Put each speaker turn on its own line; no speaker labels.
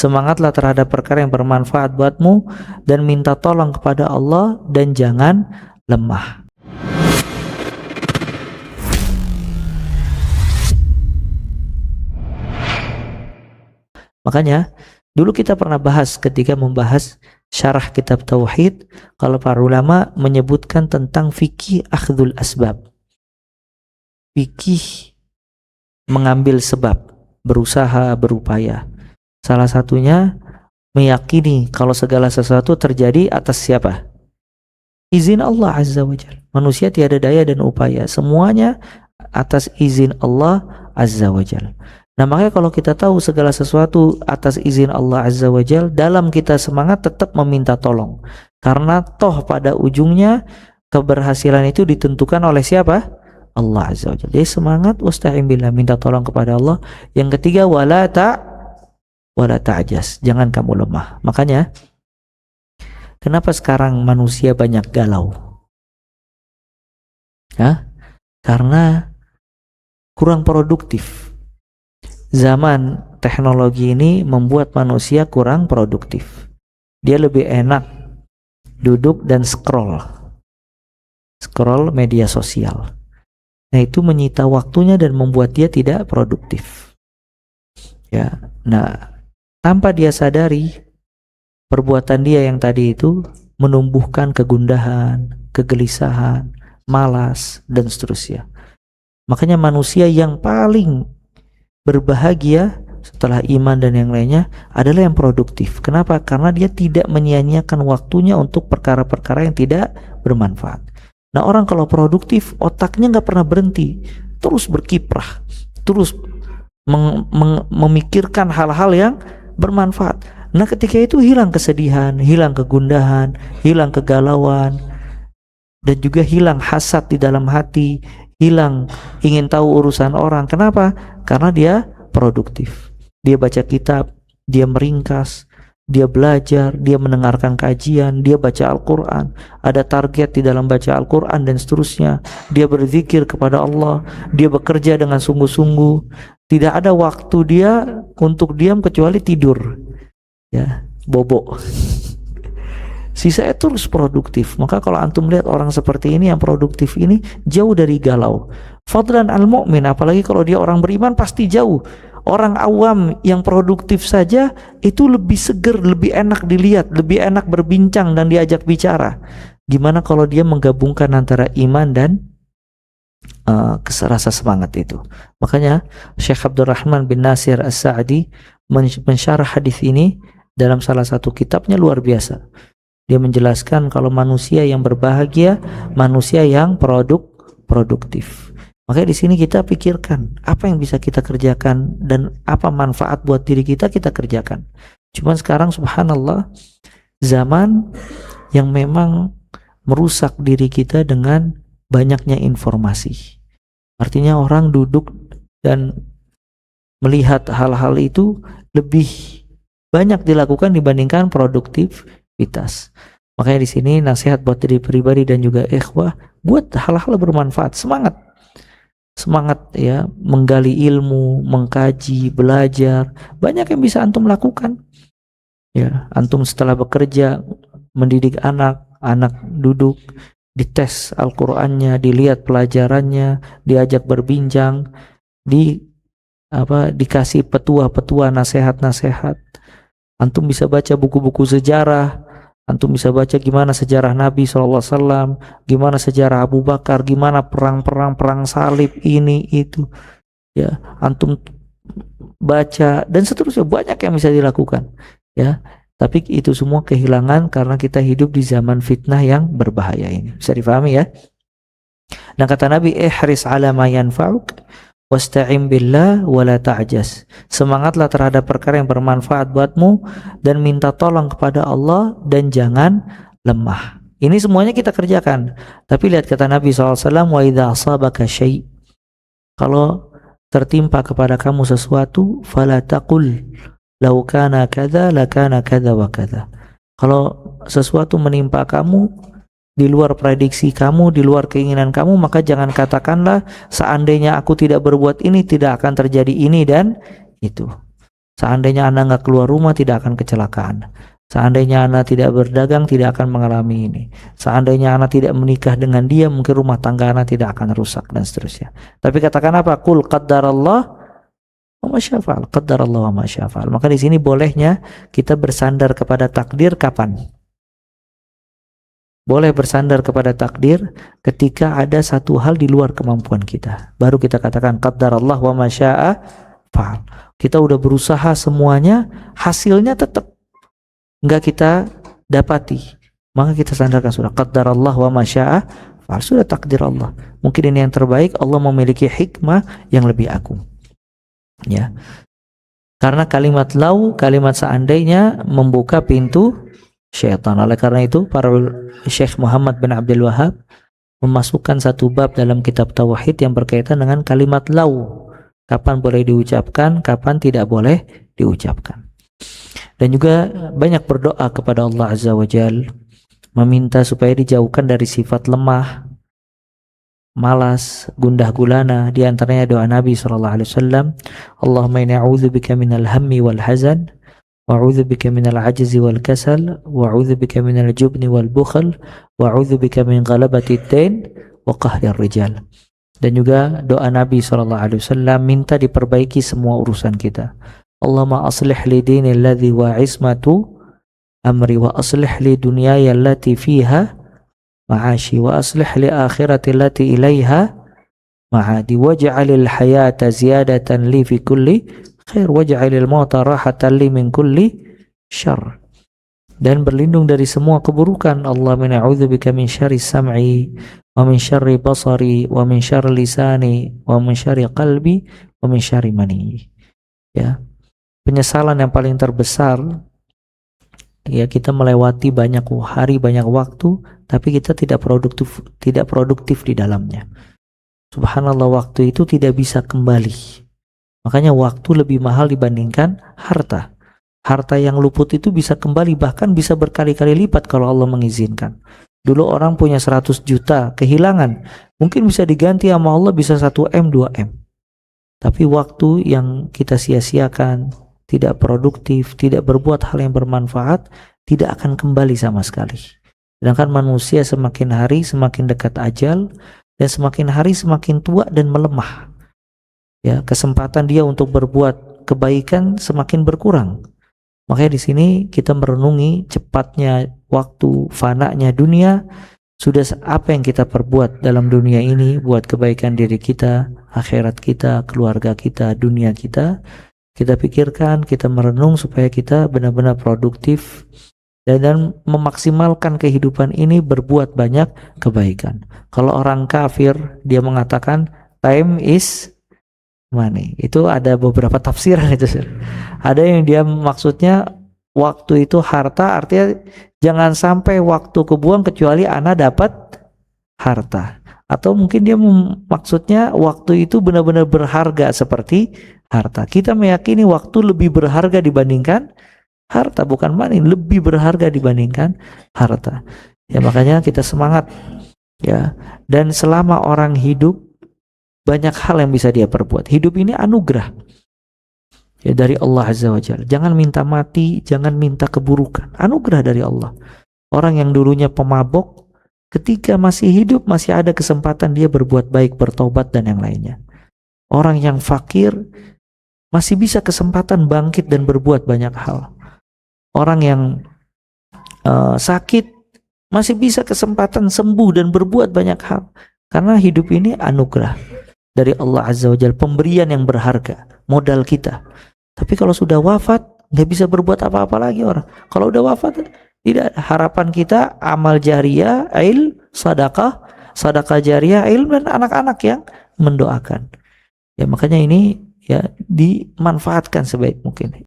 Semangatlah terhadap perkara yang bermanfaat buatmu dan minta tolong kepada Allah dan jangan lemah. Makanya dulu kita pernah bahas ketika membahas syarah kitab Tauhid, kalau para ulama menyebutkan tentang fikih akhdul asbab, fikih mengambil sebab, berusaha, berupaya. Salah satunya meyakini kalau segala sesuatu terjadi atas siapa? Izin Allah Azza wa Jalla. Manusia tiada daya dan upaya, semuanya atas izin Allah Azza wa Jalla. Nah, makanya kalau kita tahu segala sesuatu atas izin Allah Azza wa Jalla, dalam kita semangat tetap meminta tolong. Karena toh pada ujungnya keberhasilan itu ditentukan oleh siapa? Allah Azza wa Jalla. Jadi semangat, wasta'in billah, minta tolong kepada Allah. Yang ketiga, wala ta'jas, jangan kamu lemah. Makanya kenapa sekarang manusia banyak galau? Karena kurang produktif. Zaman teknologi ini membuat manusia kurang produktif. Dia lebih enak duduk dan scroll media sosial. Nah, itu menyita waktunya dan membuat dia tidak produktif. Ya, nah, tanpa dia sadari, perbuatan dia yang tadi itu menumbuhkan kegundahan, kegelisahan, malas, dan seterusnya. Makanya manusia yang paling berbahagia setelah iman dan yang lainnya adalah yang produktif. Kenapa? Karena dia tidak menyia-nyiakan waktunya untuk perkara-perkara yang tidak bermanfaat. Nah, orang kalau produktif, otaknya nggak pernah berhenti, terus berkiprah, terus memikirkan hal-hal yang bermanfaat. Nah, ketika itu hilang kesedihan, hilang kegundahan, hilang kegalauan, dan juga hilang hasad di dalam hati, hilang ingin tahu urusan orang. Kenapa? Karena dia produktif. Dia baca kitab, dia meringkas, dia belajar, dia mendengarkan kajian, dia baca Al-Quran, ada target di dalam baca Al-Quran dan seterusnya. Dia berzikir kepada Allah, dia bekerja dengan sungguh-sungguh. Tidak ada waktu dia untuk diam kecuali tidur, ya, bobo. Sisanya terus produktif. Maka kalau antum lihat orang seperti ini yang produktif ini jauh dari galau. Fadlan al-mu'min, apalagi kalau dia orang beriman, pasti jauh. Orang awam yang produktif saja itu lebih seger, lebih enak dilihat, lebih enak berbincang dan diajak bicara. Gimana kalau dia menggabungkan antara iman dan rasa semangat itu. Makanya Syekh Abdurrahman bin Nasir As-Sa'di mensyarah hadis ini dalam salah satu kitabnya, luar biasa. Dia menjelaskan kalau manusia yang berbahagia, manusia yang produktif. Makanya di sini kita pikirkan apa yang bisa kita kerjakan dan apa manfaat buat diri kita kerjakan. Cuman sekarang subhanallah, zaman yang memang merusak diri kita dengan banyaknya informasi. Artinya orang duduk dan melihat hal-hal itu lebih banyak dilakukan dibandingkan produktivitas. Makanya di sini nasihat buat diri pribadi dan juga ikhwah, buat hal-hal bermanfaat, semangat ya, menggali ilmu, mengkaji, belajar. Banyak yang bisa antum lakukan. Ya, antum setelah bekerja mendidik anak duduk, dites Al-Qur'annya, dilihat pelajarannya, diajak berbincang, dikasih petua-petua, nasihat-nasihat. Antum bisa baca buku-buku sejarah, antum bisa baca gimana sejarah Nabi SAW, gimana sejarah Abu Bakar, gimana perang salib ini itu. Ya, antum baca dan seterusnya, banyak yang bisa dilakukan. Ya, tapi itu semua kehilangan karena kita hidup di zaman fitnah yang berbahaya ini. Bisa difahami ya? Nah, kata Nabi, ihris ala ma yanfa'uk wasta'in billah wala ta'jas. Semangatlah terhadap perkara yang bermanfaat buatmu dan minta tolong kepada Allah dan jangan lemah. Ini semuanya kita kerjakan. Tapi lihat kata Nabi SAW, wa idza asabaka syai', kalau tertimpa kepada kamu sesuatu, fala taqul law kana kadza lakana kadza wa kadza. Kalau sesuatu menimpa kamu di luar prediksi kamu, di luar keinginan kamu, maka jangan katakanlah seandainya aku tidak berbuat ini tidak akan terjadi ini dan itu. Seandainya Anda nggak keluar rumah, tidak akan kecelakaan. Seandainya Anda tidak berdagang, tidak akan mengalami ini. Seandainya Anda tidak menikah dengan dia, mungkin rumah tangga Anda tidak akan rusak, dan seterusnya. Tapi katakan apa? Qul qaddarallah wa ma syafa'al. Qaddarallah wa ma syafa'al. Maka di sini bolehnya kita bersandar kepada takdir kapan? Boleh bersandar kepada takdir ketika ada satu hal di luar kemampuan kita. Baru kita katakan qaddarallah wa ma syaa fa'al. Kita udah berusaha semuanya, hasilnya tetap enggak kita dapati. Maka kita sandarkan sudah qaddarallah wa ma syaa fa'al, sudah takdir Allah. Mungkin ini yang terbaik, Allah memiliki hikmah yang lebih agung. Ya. Karena kalimat lau, kalimat seandainya membuka pintu syaitan. Oleh karena itu para Syekh Muhammad bin Abdul Wahab memasukkan satu bab dalam kitab Tauhid yang berkaitan dengan kalimat lau. Kapan boleh diucapkan, kapan tidak boleh diucapkan. Dan juga banyak berdoa kepada Allah Azza wa Jal, meminta supaya dijauhkan dari sifat lemah, malas, gundah gulana. Di antaranya doa Nabi SAW, Allahumma inni a'udzubika minal hammi wal hazan, wa'udzu bika minal ajzi wal kasal, wa'udzu bika minal jubni wal bukhl, wa'udzu bika min ghalabati ad-dain wa qahrir rijal. Dan juga doa Nabi SAW minta diperbaiki semua urusan kita. Allahumma aslih li dini alladhi wa ismatu amri, wa aslih li dunyaya allati fiha ma'ashi, wa aslih li akhirati allati ilaiha ma'adi, waj'alil hayata ziyadatan li fi kulli khair, waj'alil mauta rahatan li min kulli syarr. Dan berlindung dari semua keburukan. Allahumma a'udzubika min syarri sam'i wa min syarri basari wa min syarri lisani wa min syarri qalbi wa min syarri mani. Ya. Penyesalan yang paling terbesar, ya, kita melewati banyak hari, banyak waktu, tapi kita tidak produktif di dalamnya. Subhanallah, waktu itu tidak bisa kembali. Makanya waktu lebih mahal dibandingkan harta. Harta yang luput itu bisa kembali, bahkan bisa berkali-kali lipat kalau Allah mengizinkan. Dulu orang punya 100 juta, kehilangan, mungkin bisa diganti sama Allah bisa 1M, 2M. Tapi waktu yang kita sia-siakan, tidak produktif, tidak berbuat hal yang bermanfaat, tidak akan kembali sama sekali. Sedangkan manusia semakin hari semakin dekat ajal, dan semakin hari semakin tua dan melemah. Ya, kesempatan dia untuk berbuat kebaikan semakin berkurang. Makanya di sini kita merenungi cepatnya waktu, fananya dunia. Sudah apa yang kita perbuat dalam dunia ini buat kebaikan diri kita, akhirat kita, keluarga kita, dunia kita. Kita pikirkan, kita merenung supaya kita benar-benar produktif dan memaksimalkan kehidupan ini berbuat banyak kebaikan. Kalau orang kafir dia mengatakan time is money, itu ada beberapa tafsiran itu. Ada yang dia maksudnya waktu itu harta, artinya jangan sampai waktu kebuang kecuali ana dapat harta. Atau mungkin dia maksudnya waktu itu benar-benar berharga seperti harta. Kita meyakini waktu lebih berharga dibandingkan harta, bukan money, lebih berharga dibandingkan harta. Ya, makanya kita semangat, ya. Dan selama orang hidup, banyak hal yang bisa dia perbuat. Hidup ini anugerah, ya, dari Allah Azza wa Jalla. Jangan minta mati, jangan minta keburukan. Anugerah dari Allah. Orang yang dulunya pemabok, ketika masih hidup masih ada kesempatan dia berbuat baik, bertobat dan yang lainnya. Orang yang fakir masih bisa kesempatan bangkit dan berbuat banyak hal. Orang yang sakit masih bisa kesempatan sembuh dan berbuat banyak hal. Karena hidup ini anugerah dari Allah Azza wa Jalla, pemberian yang berharga, modal kita. Tapi kalau sudah wafat, nggak bisa berbuat apa-apa lagi orang. Kalau udah wafat, tidak. Harapan kita amal jariah, sadaqah jariah, dan anak-anak yang mendoakan. Ya, makanya ini, ya, dimanfaatkan sebaik mungkin.